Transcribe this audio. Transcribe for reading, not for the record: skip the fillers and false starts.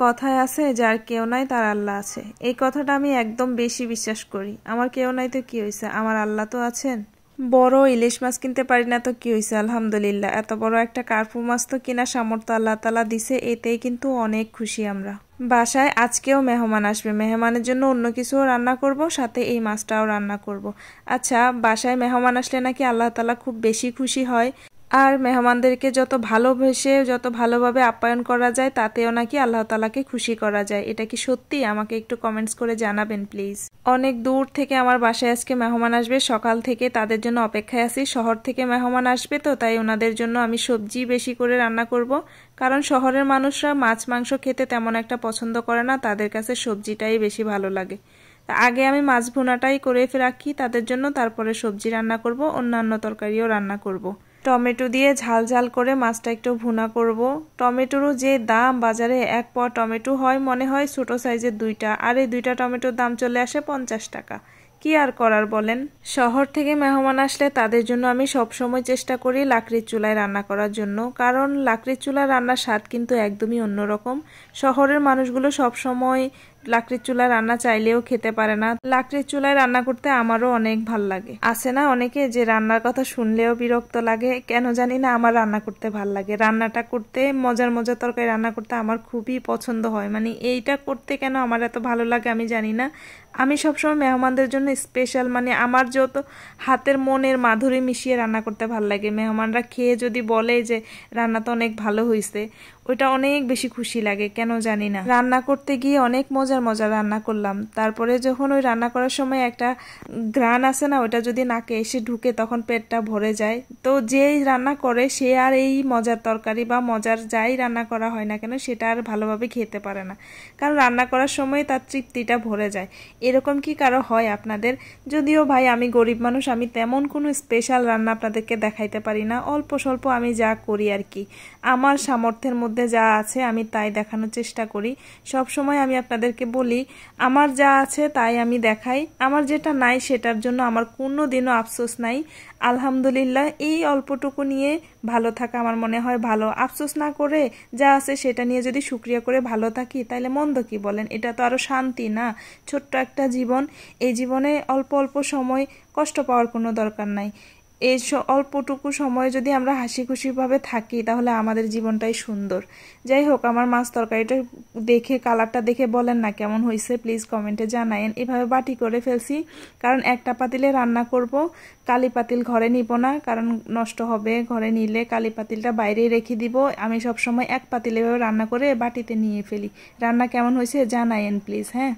কথায় আছে যার কেউ নাই তার আল্লাহ আছে। এই কথাটা আমি একদম বেশি বিশ্বাস করি। আমার কেউ নাই তো কি হয়েছে, আমার আল্লাহ তো আছেন। বড় ইলিশ মাছ কিনতে পারি না তো কি হয়েছে, আলহামদুলিল্লাহ। এত বড় একটা কার্পু মাছ তো কিনা সামর্থ্য আল্লাহ তাআলা দিছে, এতেই কিন্তু অনেক খুশি আমরা। বাসায় আজকেও মেহমান আসবে, মেহমানের জন্য অন্য কিছুও রান্না করব, সাথে এই মাছটাও রান্না করব। আচ্ছা, বাসায় মেহমান আসলে নাকি আল্লাহ তাআলা খুব বেশি খুশি হয়, আর মেহমানদেরকে যত ভালোবেসে যত ভালোভাবে আপ্যায়ন করা যায় তাতেও নাকি আল্লাহ তাআলাকে খুশি করা যায়। এটা কি সত্যি? আমাকে একটু কমেন্টস করে জানাবেন প্লিজ। অনেক দূর থেকে আমার বাসায় আজকে মেহমান আসবে, সকাল থেকে তাদের জন্য অপেক্ষায় আছি। শহর থেকে মেহমান আসবে তো তাই ওনাদের জন্য আমি সবজি বেশি করে রান্না করব, কারণ শহরের মানুষরা মাছ মাংস খেতে তেমন একটা পছন্দ করে না, তাদের কাছে সবজিটাই বেশি ভালো লাগে। আগে আমি মাছ ভুনাটাই করে রাখি তাদের জন্য, তারপরে সবজি রান্না করব, অন্যান্য তরকারিও রান্না করব। টমেটো দিয়ে ঝাল ঝাল করে মাছটা একটু ভুনা করব। টমেটোরও যে দাম বাজারে, এক পোয়া টমেটো হয় মনে হয় ছোট সাইজের দুইটা, আর এই দুইটা টমেটোর দাম চলে আসে 50 টাকা। কি আর করার বলেন। শহর থেকে মেহমান আসলে তাদের জন্য আমি সবসময় চেষ্টা করি লাকড়ির চুলায় রান্না করার জন্য, কারণ লাকড়ির চুলায় রান্নার স্বাদ কিন্তু একদমই অন্যরকম। শহরের মানুষগুলো সবসময় লাকড়ির চুলায় রান্না চাইলেও খেতে পারে না। লাকড়ির চুলায় রান্না করতে আমারও অনেক ভাল লাগে। আছে না অনেকে যে রান্নার কথা শুনলেও বিরক্ত লাগে, কেন জানি না আমার রান্না করতে ভাল লাগে। রান্নাটা করতে, মজার মজার তরকারি রান্না করতে আমার খুবই পছন্দ হয়। মানে এইটা করতে কেন আমার এত ভালো লাগে আমি জানি না। আমি সবসময় মেহমানদের জন্য স্পেশাল, মানে আমার যত হাতের মনের মাধুরী মিশিয়ে রান্না করতে ভাল লাগে। মেহমানরা খেয়ে যদি বলে যে রান্না তো অনেক ভালো হয়েছে, ওইটা অনেক বেশি খুশি লাগে, কেন জানি না। রান্না করতে গিয়ে অনেক মজার মজার রান্না করলাম, তারপরে যখন ওই রান্না করার সময় একটা ঘ্রাণ আছে না, ওইটা যদি নাকে এসে ঢুকে তখন পেটটা ভরে যায়। তো যেই রান্না করে সে আর এই মজার তরকারি বা মজার যাই রান্না করা হয় না কেন সেটা আর ভালোভাবে খেতে পারে না, কারণ রান্না করার সময় তার তৃপ্তিটা ভরে যায়। এরকম কি কারো হয় আপনাদের? যদিও ভাই আমি গরিব মানুষ, আমি তেমন কোনো স্পেশাল রান্না আপনাদেরকে দেখাইতে পারি না, অল্প স্বল্প আমি যা করি আর কি, আমার সামর্থ্যের মধ্যে যা আছে আমি তাই দেখানোর চেষ্টা করি। সব সময় আমি আপনাদেরকে বলি আমার যা আছে তাই আমি দেখাই, আমার যেটা নাই সেটার জন্য আমার কোনো দিনও আফসোস নাই। আলহামদুলিল্লাহ, এই অল্পটুকু নিয়ে ভালো থাকা আমার মনে হয় ভালো। আফসোস না করে যা আছে সেটা নিয়ে যদি শুকরিয়া করে ভালো থাকি তাহলে মন্দ কি বলেন? এটা তো আরো শান্তি না? ছোট্ট একটা জীবন, এই জীবনে অল্প অল্প সময় কষ্ট পাওয়ার কোনো দরকার নাই। এই অল্পটুকু সময় যদি আমরা হাসি খুশিভাবে থাকি তাহলে আমাদের জীবনটাই সুন্দর। যাই হোক, আমার মাছ তরকারিটা দেখে, কালারটা দেখে বলেন না কেমন হয়েছে, প্লিজ কমেন্টে জানায়েন। এভাবে বাটি করে ফেলছি কারণ একটা পাতিলে রান্না করব, কালি পাতিল ঘরে নিব না, কারণ নষ্ট হবে। ঘরে নিলে কালি পাতিলটা বাইরেই রেখে দিব। আমি সব সময় এক পাতিলে রান্না করে বাটিতে নিয়ে ফেলি। রান্না কেমন হয়েছে জানায়েন প্লিজ, হ্যাঁ।